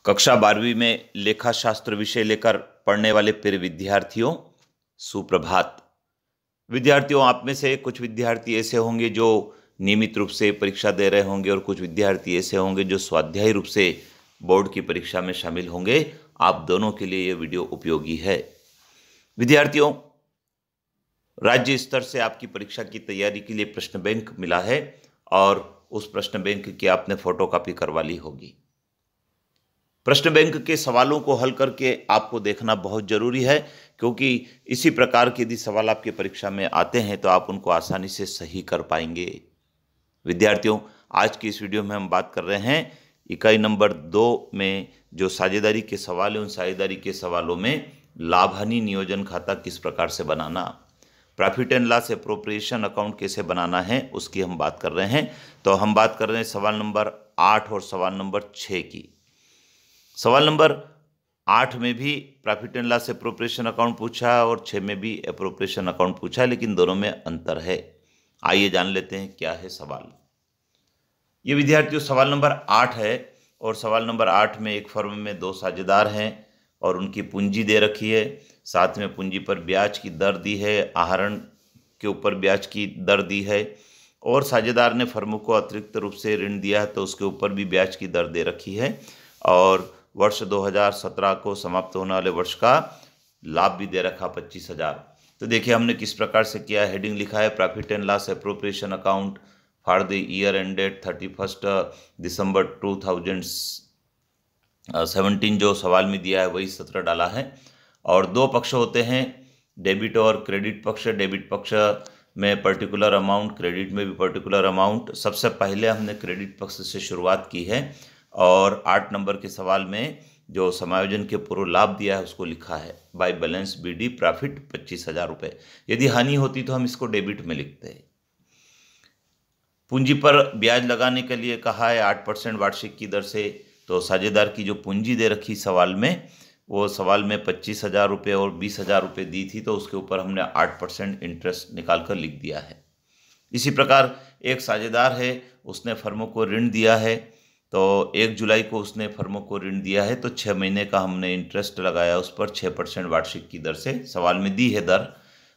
कक्षा 12वीं में लेखा शास्त्र विषय लेकर पढ़ने वाले प्रिय विद्यार्थियों, सुप्रभात। विद्यार्थियों, आप में से कुछ विद्यार्थी ऐसे होंगे जो नियमित रूप से परीक्षा दे रहे होंगे और कुछ विद्यार्थी ऐसे होंगे जो स्वाध्यायी रूप से बोर्ड की परीक्षा में शामिल होंगे। आप दोनों के लिए ये वीडियो उपयोगी है। विद्यार्थियों, राज्य स्तर से आपकी परीक्षा की तैयारी के लिए प्रश्न बैंक मिला है और उस प्रश्न बैंक की आपने फोटोकॉपी करवा ली होगी। प्रश्न बैंक के सवालों को हल करके आपको देखना बहुत जरूरी है, क्योंकि इसी प्रकार के यदि सवाल आपके परीक्षा में आते हैं तो आप उनको आसानी से सही कर पाएंगे। विद्यार्थियों, आज की इस वीडियो में हम बात कर रहे हैं इकाई नंबर 2 में जो साझेदारी के सवाल हैं, उन साझेदारी के सवालों में लाभ हानि नियोजन खाता किस प्रकार से बनाना, profit and loss appropriation account कैसे बनाना है, उसकी हम बात कर रहे हैं। तो हम बात कर रहे हैं सवाल नंबर 8 और सवाल नंबर 6 की। सवाल नंबर 8 में भी profit and loss appropriation account पूछा है और 6 में भी एप्रोप्रिएशन अकाउंट पूछा है, लेकिन दोनों में अंतर है। आइए जान लेते हैं क्या है सवाल। ये विद्यार्थियों सवाल नंबर 8 है और सवाल नंबर 8 में एक फर्म में 2 साझेदार हैं और उनकी पूंजी दे रखी है, साथ में पूंजी पर ब्याज की दर दी है, आहरण के ऊपर ब्याज की दर दी है और साझेदार ने फर्म को अतिरिक्त रूप से ऋण दिया है तो उसके ऊपर भी ब्याज की दर दे रखी है और वर्ष 2017 को समाप्त होने वाले वर्ष का लाभ भी दे रखा 25,000। तो देखिए हमने किस प्रकार से किया है। हेडिंग लिखा है profit and loss appropriation account for the year ended 31 दिसंबर 2017। जो सवाल में दिया है वही 17 डाला है और 2 पक्ष होते हैं, डेबिट और क्रेडिट पक्ष। डेबिट पक्ष में पर्टिकुलर अमाउंट, क्रेडिट में भी पर्टिकुलर अमाउंट। सबसे पहले हमने क्रेडिट पक्ष से शुरुआत की है और 8 नंबर के सवाल में जो समायोजन के पूर्व लाभ दिया है उसको लिखा है बाय बैलेंस बीडी प्रॉफिट 25,000 रुपये। यदि हानि होती तो हम इसको डेबिट में लिखते हैं। पूंजी पर ब्याज लगाने के लिए कहा है 8% वार्षिक की दर से। तो साझेदार की जो पूंजी दे रखी सवाल में, वो सवाल में 25,000 रुपये और 20,000 रुपये दी थी, तो उसके ऊपर हमने 8% इंटरेस्ट निकाल कर लिख दिया है। इसी प्रकार एक साझेदार है, उसने फर्मों को ऋण दिया है, तो 1 जुलाई को उसने फर्मों को ऋण दिया है तो 6 महीने का हमने इंटरेस्ट लगाया उस पर 6% वार्षिक की दर से। सवाल में दी है दर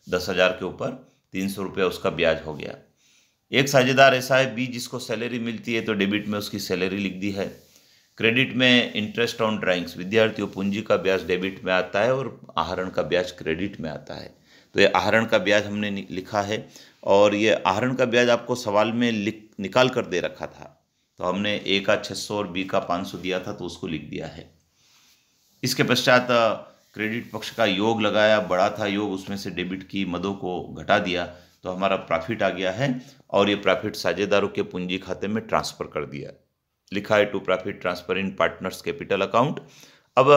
10,000 के ऊपर 300 रुपये उसका ब्याज हो गया। एक साझेदार ऐसा है बी, जिसको सैलरी मिलती है, तो डेबिट में उसकी सैलरी लिख दी है। क्रेडिट में इंटरेस्ट ऑन ड्राइंग्स। विद्यार्थियों, पूंजी का ब्याज डेबिट में आता है और आहरण का ब्याज क्रेडिट में आता है। तो ये आहरण का ब्याज हमने लिखा है और ये आहरण का ब्याज आपको सवाल में निकाल कर दे रखा था, तो हमने ए का 600 और बी का 500 दिया था तो उसको लिख दिया है। इसके पश्चात क्रेडिट पक्ष का योग लगाया, बड़ा था योग, उसमें से डेबिट की मदों को घटा दिया तो हमारा प्रॉफिट आ गया है और ये प्रॉफिट साझेदारों के पूंजी खाते में ट्रांसफ़र कर दिया। लिखा है to profit transfer in partners capital account. अब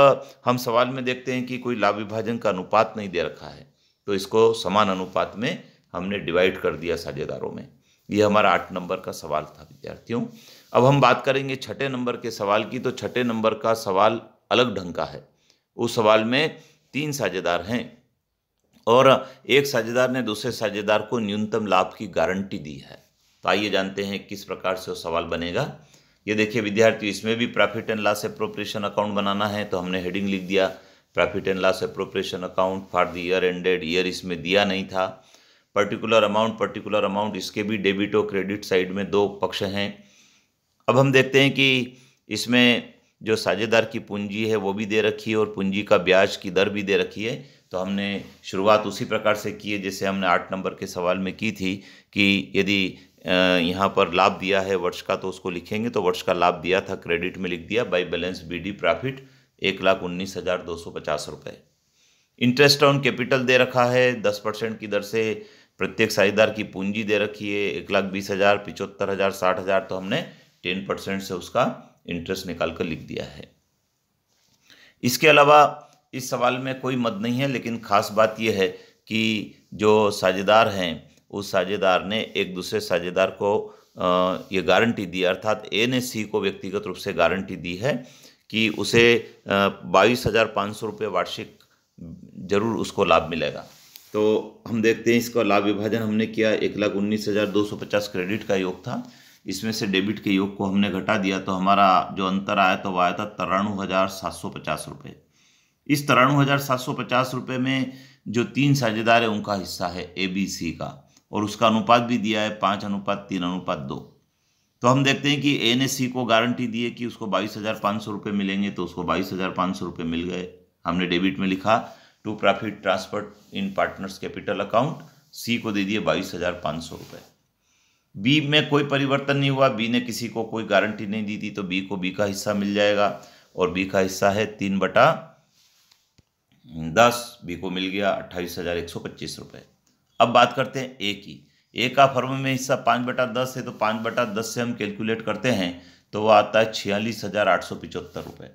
हम सवाल में देखते हैं कि कोई लाभ विभाजन का अनुपात नहीं दे रखा है, तो इसको समान अनुपात में हमने डिवाइड कर दिया साझेदारों में। यह हमारा 8 नंबर का सवाल था विद्यार्थियों। अब हम बात करेंगे 6 नंबर के सवाल की। तो 6 नंबर का सवाल अलग ढंग का है। उस सवाल में 3 साझेदार हैं और एक साझेदार ने दूसरे साझेदार को न्यूनतम लाभ की गारंटी दी है। तो आइए जानते हैं किस प्रकार से वो सवाल बनेगा। ये देखिए विद्यार्थी, इसमें भी profit and loss appropriation account बनाना है, तो हमने हेडिंग लिख दिया profit and loss appropriation account for the year ended. Year इसमें दिया नहीं था। पर्टिकुलर अमाउंट, इसके भी डेबिट और क्रेडिट साइड में 2 पक्ष हैं। अब हम देखते हैं कि इसमें जो साझेदार की पूंजी है वो भी दे रखी है और पूंजी का ब्याज की दर भी दे रखी है। तो हमने शुरुआत उसी प्रकार से की है जैसे हमने 8 नंबर के सवाल में की थी कि यदि यहाँ पर लाभ दिया है वर्ष का तो उसको लिखेंगे, तो वर्ष का लाभ दिया था, क्रेडिट में लिख दिया बाय बैलेंस बीडी प्रॉफिट 1,19,250 रुपये। इंटरेस्ट ऑन कैपिटल दे रखा है 10% की दर से। प्रत्येक साझेदार की पूंजी दे रखी है 1,20,000, 75,000, 60,000, तो हमने 10% से उसका इंटरेस्ट निकाल कर लिख दिया है। इसके अलावा इस सवाल में कोई मद नहीं है, लेकिन खास बात यह है कि जो साझेदार हैं उस साझेदार ने एक दूसरे साझेदार को ये गारंटी दी, अर्थात ए ने सी को व्यक्तिगत रूप से गारंटी दी है कि उसे 22,500 रुपये वार्षिक जरूर उसको लाभ मिलेगा। तो हम देखते हैं इसका लाभ विभाजन हमने किया। 1,19,250 क्रेडिट का योग था, इसमें से डेबिट के योग को हमने घटा दिया तो हमारा जो अंतर आया तो वह आया था 93,750 रुपये। इस 93,750 रुपये में जो 3 साझेदार है उनका हिस्सा है ABC का, और उसका अनुपात भी दिया है 5:3:2। तो हम देखते हैं कि A ने C को गारंटी दी है कि उसको 22,500 रुपये मिलेंगे, तो उसको 22,500 रुपये मिल गए। हमने डेबिट में लिखा to profit transfer in partners capital account, C को दे दिए 22,500 रुपये। B में कोई परिवर्तन नहीं हुआ, B ने किसी को कोई गारंटी नहीं दी थी, तो B को B का हिस्सा मिल जाएगा, और B का हिस्सा है 3/10, B को मिल गया 28,125 रुपये। अब बात करते हैं A की। A का फर्म में हिस्सा 5/10 है, तो 5/10 से हम कैलकुलेट करते हैं तो वो आता है 46,875 रुपये।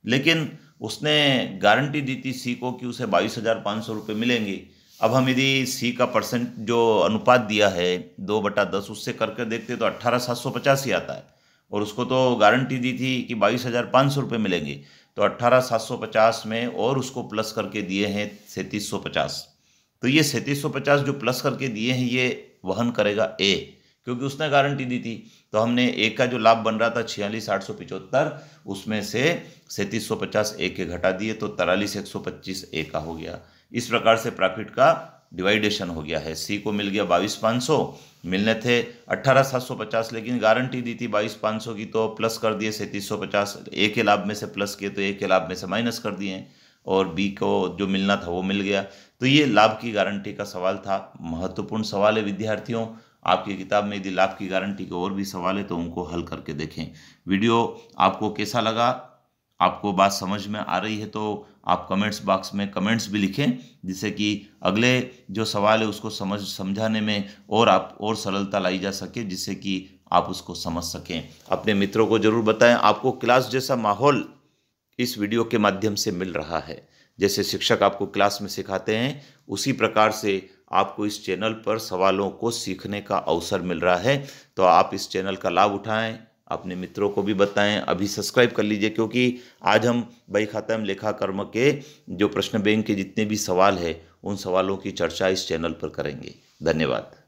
लेकिन उसने गारंटी दी थी C को कि उसे 22,500 रुपये मिलेंगे। अब हम यदि C का परसेंट जो अनुपात दिया है 2/10 उससे करके देखते तो 18,750 ही आता है, और उसको तो गारंटी दी थी कि 22,500 रुपये मिलेंगे, तो 18,750 में और उसको प्लस करके दिए हैं 3,750। तो ये 3,750 जो प्लस करके दिए हैं ये वहन करेगा A, क्योंकि उसने गारंटी दी थी। तो हमने A का जो लाभ बन रहा था 46,875, उसमें से 3,750 A के घटा दिए तो 43,125 A का हो गया। इस प्रकार से प्रॉफिट का डिवाइडेशन हो गया है। C को मिल गया 22,500, मिलने थे 18,750, लेकिन गारंटी दी थी 22,500 की, तो प्लस कर दिए 3,750। A के लाभ में से प्लस किए तो A के लाभ में से माइनस कर दिए, और B को जो मिलना था वो मिल गया। तो ये लाभ की गारंटी का सवाल था। महत्वपूर्ण सवाल है विद्यार्थियों। आपकी किताब में यदि लाभ की गारंटी के और भी सवाल है तो उनको हल करके देखें। वीडियो आपको कैसा लगा, आपको बात समझ में आ रही है तो आप कमेंट्स बॉक्स में कमेंट्स भी लिखें, जिससे कि अगले जो सवाल है उसको समझाने में और सरलता लाई जा सके, जिससे कि आप उसको समझ सकें। अपने मित्रों को जरूर बताएं। आपको क्लास जैसा माहौल इस वीडियो के माध्यम से मिल रहा है। जैसे शिक्षक आपको क्लास में सिखाते हैं, उसी प्रकार से आपको इस चैनल पर सवालों को सीखने का अवसर मिल रहा है। तो आप इस चैनल का लाभ उठाएं, अपने मित्रों को भी बताएं। अभी सब्सक्राइब कर लीजिए, क्योंकि आज हम बही खाता एवं लेखा कर्म के जो प्रश्न बैंक के जितने भी सवाल है उन सवालों की चर्चा इस चैनल पर करेंगे। धन्यवाद।